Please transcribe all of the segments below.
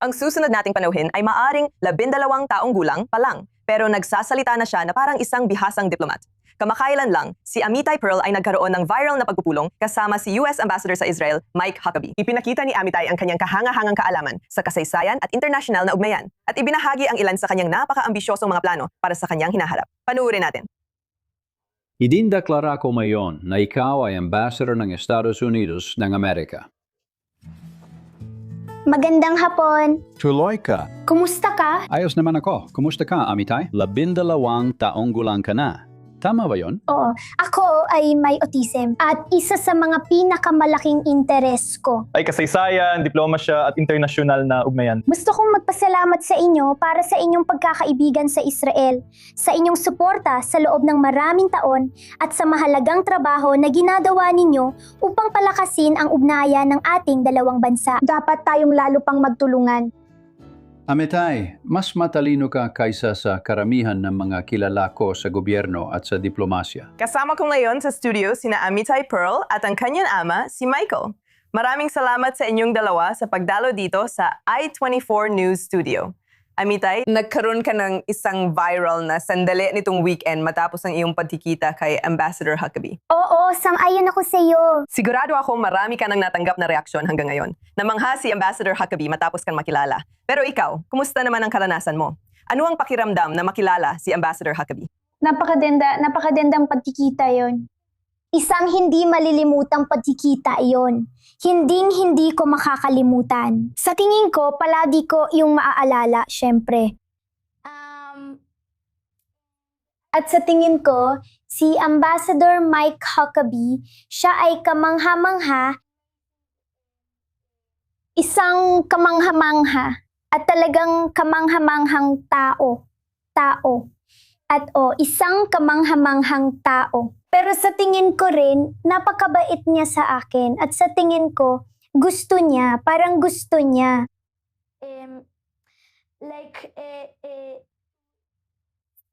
Ang susunod nating panuhin ay maaring 12 taong gulang pa lang, pero nagsasalita na siya na parang isang bihasang diplomat. Kamakailan lang, si Amitay Pearl ay nagkaroon ng viral na pagpupulong kasama si US Ambassador sa Israel, Mike Huckabee. Ipinakita ni Amitay ang kanyang kahanga-hangang kaalaman sa kasaysayan at internasyonal na ugnayan at ibinahagi ang ilan sa kanyang napaka-ambisyosong mga plano para sa kanyang hinaharap. Panuurin natin. Idindeklara ko ngayon na ikaw ay Ambassador ng Estados Unidos ng Amerika. Magandang hapon. Tuloy ka. Kumusta ka? Ayos naman ako. Kumusta ka, Amitay? 12 taong gulang ka na. Tama ba yon? Oo, ako ay may autism at isa sa mga pinakamalaking interes ko. Ay kasaysayan, diplomasya at internasyonal na ugnayan. Gusto kong magpasalamat sa inyo para sa inyong pagkakaibigan sa Israel, sa inyong suporta sa loob ng maraming taon at sa mahalagang trabaho na ginagawa ninyo upang palakasin ang ugnayan ng ating dalawang bansa. Dapat tayong lalo pang magtulungan. Amitay, mas matalino ka kaysa sa karamihan ng mga kilala ko sa gobyerno at sa diplomasya. Kasama ko ngayon sa studio sina Amitay Pearl at ang kanyang ama, si Michael. Maraming salamat sa inyong dalawa sa pagdalo dito sa I-24 News Studio. Amitay, nagkaroon ka ng isang viral na sandali nitong weekend matapos ang iyong pagkikita kay Ambassador Huckabee. Oo, sang-ayon ako sa iyo. Sigurado ako marami ka nang natanggap na reaksyon hanggang ngayon. Namangha si Ambassador Huckabee matapos kang makilala. Pero ikaw, kumusta naman ang karanasan mo? Ano ang pakiramdam na makilala si Ambassador Huckabee? Napakagandang pagkikita yon. Isang hindi malilimutang pagkikita iyon. Hindi ko makakalimutan. Sa tingin ko, palagi ko yung maaalala, syempre. At sa tingin ko, si Ambassador Mike Huckabee, siya ay kamangha-mangha, isang kamangha-mangha, at talagang kamangha-manghang tao. Isang kamangha-manghang tao. Pero sa tingin ko rin, napakabait niya sa akin. At sa tingin ko, parang gusto niya.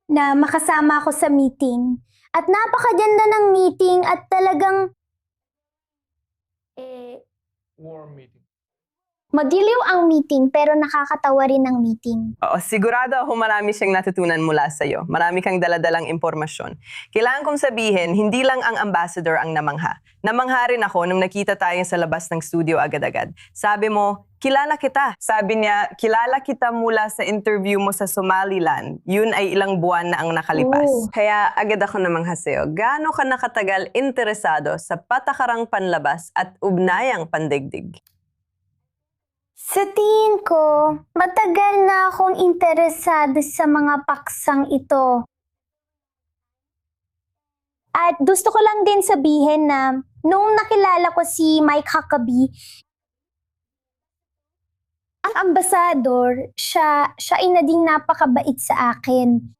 Na makasama ako sa meeting. At napakaganda ng meeting at talagang Warm meeting. magiliw ang meeting pero nakakatawa rin ang meeting. Oo, sigurado ako marami siyang natutunan mula sa iyo. Marami kang daladalang impormasyon. Kailangan kong sabihin, hindi lang ang ambassador ang namangha. Namangha rin ako nung nakita tayo sa labas ng studio agad-agad. Sabi mo, kilala kita. Sabi niya, kilala kita mula sa interview mo sa Somaliland. Yun ay ilang buwan na ang nakalipas. Oh. Kaya agad ako namangha sa'yo. Gaano ka nakatagal interesado sa patakarang panlabas at ugnayang pandigdig? Sa tingin ko, matagal na akong interesado sa mga paksang ito. At gusto ko lang din sabihin na nung nakilala ko si Mike Huckabee, ang ambasador, siya ay naging napakabait sa akin.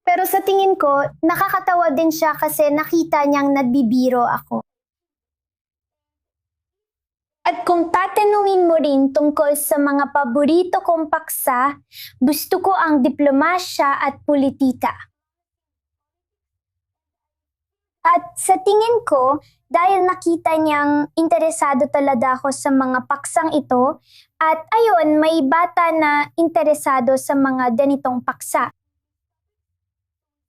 Pero sa tingin ko, nakakatawa din siya kasi nakita niyang nagbibiro ako. At kung tatanungin mo rin tungkol sa mga paborito kong paksa, gusto ko ang diplomasya at politika. At sa tingin ko, dahil nakita niyang interesado talaga ako sa mga paksang ito, at ayon may bata na interesado sa mga ganitong paksa.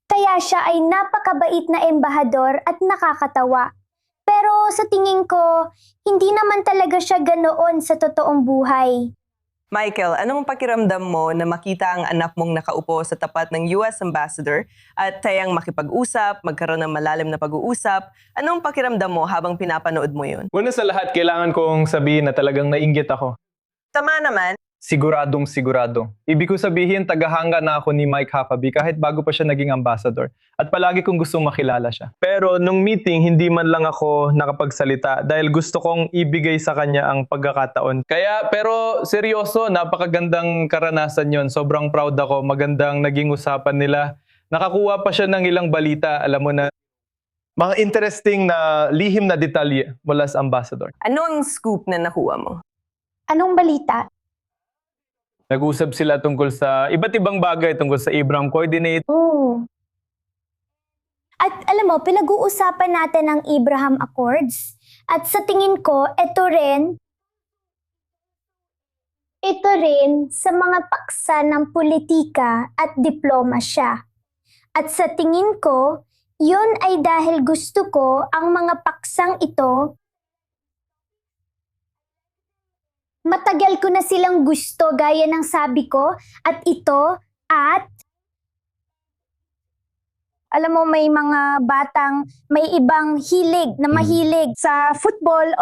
Kaya siya ay napakabait na embahador at nakakatawa. Pero sa tingin ko, hindi naman talaga siya ganoon sa totoong buhay. Michael, anong pakiramdam mo na makita ang anak mong nakaupo sa tapat ng US Ambassador at tayang makipag-usap, magkaroon ng malalim na pag-uusap? Anong pakiramdam mo habang pinapanood mo yun? Una sa lahat, kailangan kong sabihin na talagang nainggit ako. Tama naman. Siguradong sigurado. Ibig ko sabihin, tagahanga na ako ni Mike Huckabee kahit bago pa siya naging ambassador. At palagi kong gustong makilala siya. Pero nung meeting, hindi man lang ako nakapagsalita dahil gusto kong ibigay sa kanya ang pagkakataon. Pero seryoso, napakagandang karanasan yon. Sobrang proud ako. Magandang naging usapan nila. Nakakuha pa siya ng ilang balita. Alam mo na, mga interesting na lihim na detalye mula sa ambassador. Ano ang scoop na nakuha mo? Anong balita? Nag-usap sila tungkol sa iba't ibang bagay tungkol sa Abraham Coordinate. Oh. At alam mo, pinag-uusapan natin ang Abraham Accords. At sa tingin ko, ito rin ito rin sa mga paksa ng politika at diplomasya. At sa tingin ko, yun ay dahil gusto ko ang mga paksang ito. Matagal ko na silang gusto gaya ng sabi ko at ito at alam mo may mga batang may ibang hilig na mahilig sa football.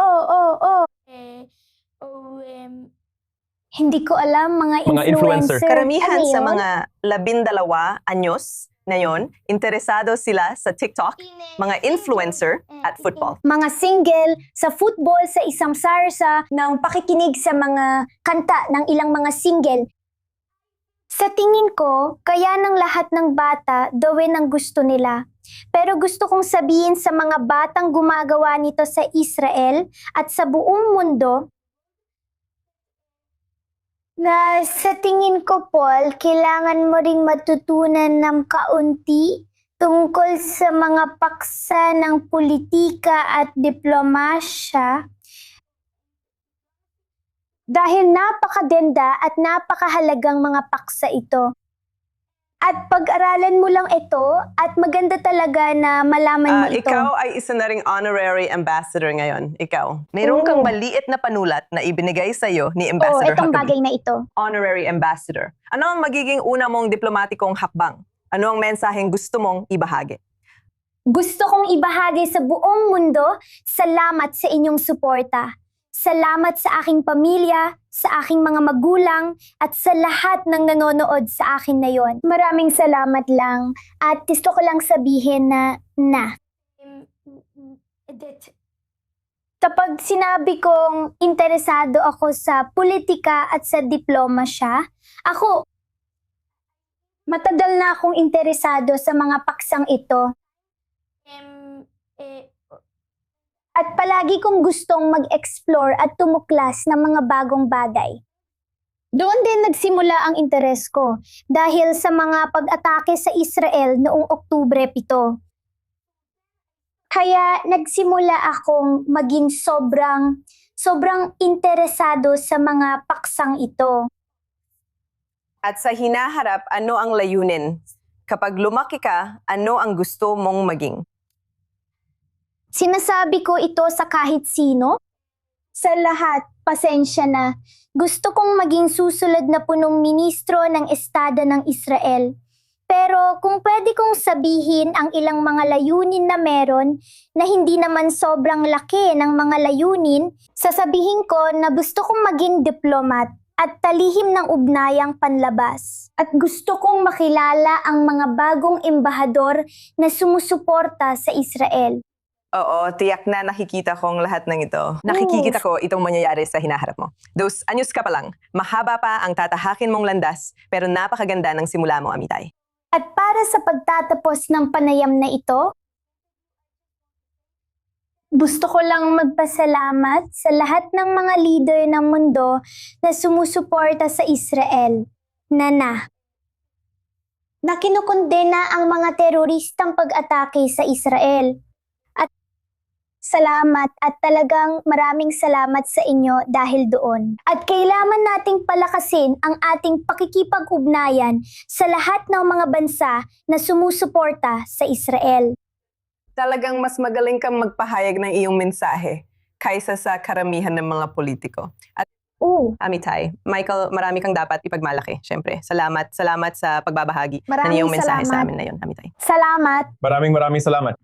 Hindi ko alam mga Mga influencer. influencer. Karamihan Ano sa yun? mga 12 anyos na yon, interesado sila sa TikTok, mga influencer at football. Mga single sa football sa isang sarsa ng pakikinig sa mga kanta ng ilang mga single. Sa tingin ko, kaya ng lahat ng bata gawin ang gusto nila. Pero gusto kong sabihin sa mga batang gumagawa nito sa Israel at sa buong mundo na sa tingin ko, Paul, kailangan mo ring matutunan ng kaunti tungkol sa mga paksa ng politika at diplomasya dahil napakaganda at napakahalagang mga paksa ito. At pag-aralan mo lang ito at maganda talaga na malaman mo ito. Ikaw ay isa na ring honorary ambassador ngayon. Ikaw, mayroon kang maliit na panulat na ibinigay sa'yo ni Ambassador itong Huckabee. bagay na ito. Honorary ambassador. Ano ang magiging una mong diplomatikong hakbang? Ano ang mensaheng gusto mong ibahagi? Gusto kong ibahagi sa buong mundo, salamat sa inyong suporta. Salamat sa aking pamilya, sa aking mga magulang, at sa lahat ng nanonood sa akin na yon. Maraming salamat lang at gusto ko lang sabihin na. Kapag sinabi kong interesado ako sa politika at sa diplomasya, ako, matagal na akong interesado sa mga paksang ito. At palagi kong gustong mag-explore at tumuklas ng mga bagong bagay. Doon din nagsimula ang interes ko dahil sa mga pag-atake sa Israel noong Oktubre 7. Kaya nagsimula akong maging sobrang interesado sa mga paksang ito. At sa hinaharap, ano ang layunin? Kapag lumaki ka, ano ang gusto mong maging? Sinasabi ko ito sa kahit sino. Sa lahat, pasensya na. Gusto kong maging susunod na punong ministro ng Estado ng Israel. Pero kung pwede kong sabihin ang ilang mga layunin na meron na hindi naman sobrang laki ng mga layunin, sasabihin ko na gusto kong maging diplomat at talihim ng ugnayang panlabas. At gusto kong makilala ang mga bagong embahador na sumusuporta sa Israel. Oo, tiyak na nakikita kong lahat ng ito. Nakikita ko itong mangyayari sa hinaharap mo. Anyos ka pa lang. Mahaba pa ang tatahakin mong landas, pero napakaganda ng simula mo, Amitay. At para sa pagtatapos ng panayam na ito, gusto ko lang magpasalamat sa lahat ng mga leader ng mundo na sumusuporta sa Israel. Na kinukondena ang mga teroristang pag-atake sa Israel. Salamat at talagang maraming salamat sa inyo dahil doon. At kailangan nating palakasin ang ating pakikipag-ugnayan sa lahat ng mga bansa na sumusuporta sa Israel. Talagang mas magaling kang magpahayag ng iyong mensahe kaysa sa karamihan ng mga politiko. At Amitay, Michael, marami kang dapat ipagmalaki, syempre. Salamat sa pagbabahagi ng iyong mensahe sa amin na yun, Amitay. Salamat. Maraming salamat.